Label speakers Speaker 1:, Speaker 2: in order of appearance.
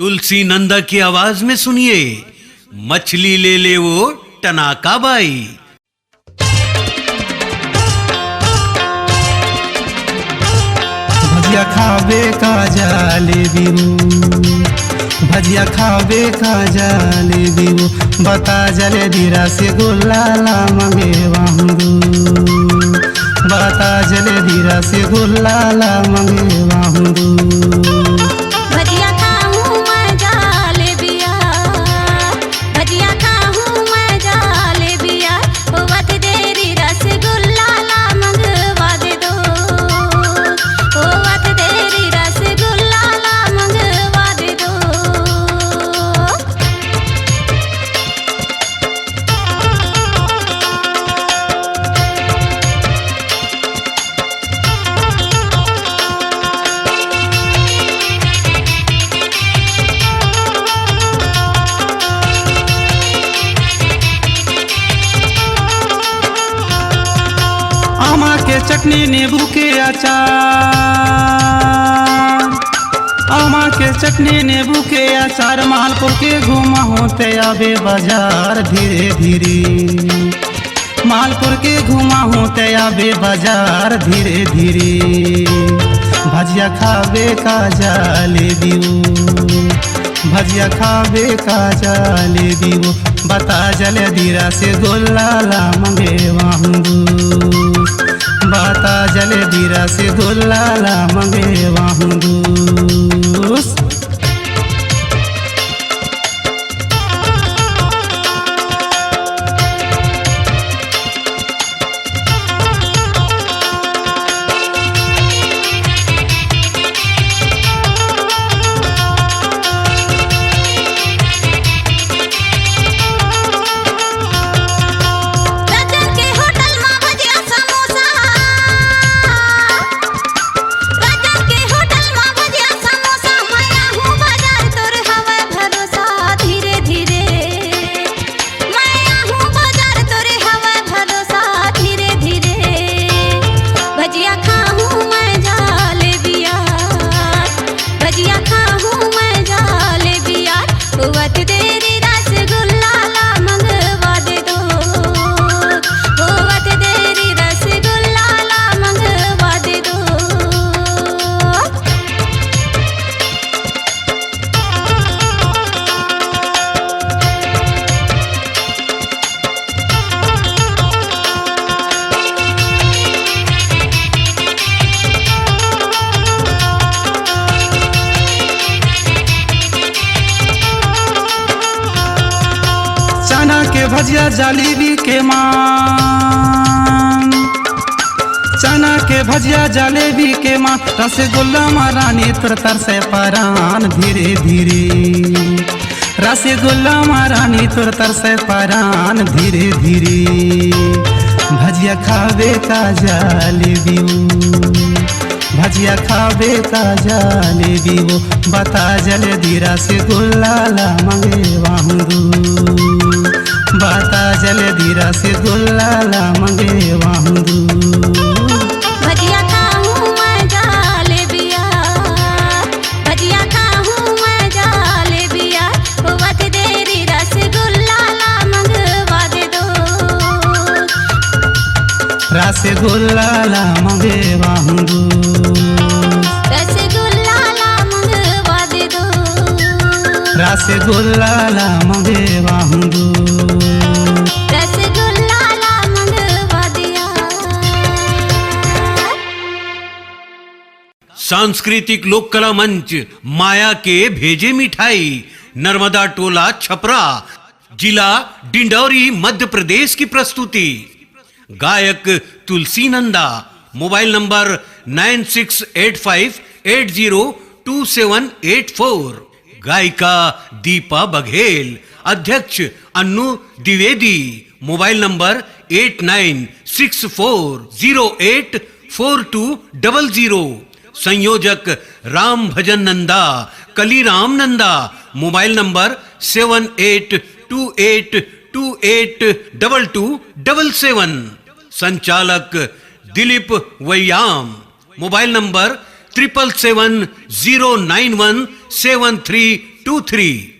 Speaker 1: तुलसी नंदा की आवाज में सुनिए मछली ले ले वो टनाका बाई।
Speaker 2: भजिया खावे का जलेबी भजिया खावे का जलेबी बता जलेबी रसगुल्ला ला मंगे वाहू बता जलेबी रसगुल्ला ला मंगे वाहू आमा के चटनी नींबू के अचार आमा के चटनी नींबू के अचार मालपुर के घुमा होते आवे बाजार धीरे धीरे मालपुर के घुमा होते आवे बाजार धीरे धीरे भजिया खावे का जलेबी भजिया खावे का जलेबी बता जलेबी रसगुल्ला ला मंगे वाहू बता जलेबी रसगुल्ला ला मंगे वाहू चना के भजिया जलेबी के मान चना के भजिया जलेबी के माँ रसगुल्ला महारानी तुर तरसे परान धीरे धीरे रसगुल्ला महारानी तुर तरसे परान धीरे धीरे भजिया खावे का जलेबी भजिया खावे का जलेबी बता जलेबी रसगुल्ला ला मंगे वाहू बता जलेबी रसगुल्ला ला मंगे वाहू
Speaker 3: भजिया खाऊं मैं जलेबिया भजिया खाऊं मैं जलेबिया वत देरी रसगुल्ला ला मंगवा दे दो
Speaker 2: रसगुल्ला ला मंगे वाहू
Speaker 3: रसगुल्ला ला मंगवा दे दो
Speaker 2: रसगुल्ला ला मंगे वाहू
Speaker 3: रसगुल्ला ला मंगवा दिया।
Speaker 1: सांस्कृतिक लोक कला मंच माया के भेजे मिठाई नर्मदा टोला छपरा जिला डिंडौरी मध्य प्रदेश की प्रस्तुति। गायक तुलसी नंदा। Mobile number 9685802784। गायिका दीपा बघेल। अध्यक्ष अन्नू द्विवेदी। Mobile number 8964084200। संयोजक राम भजन नंदा कलीराम नंदा। Mobile number 7828282277। संचालक दिलीप वैयाम। Mobile number 77709173 2323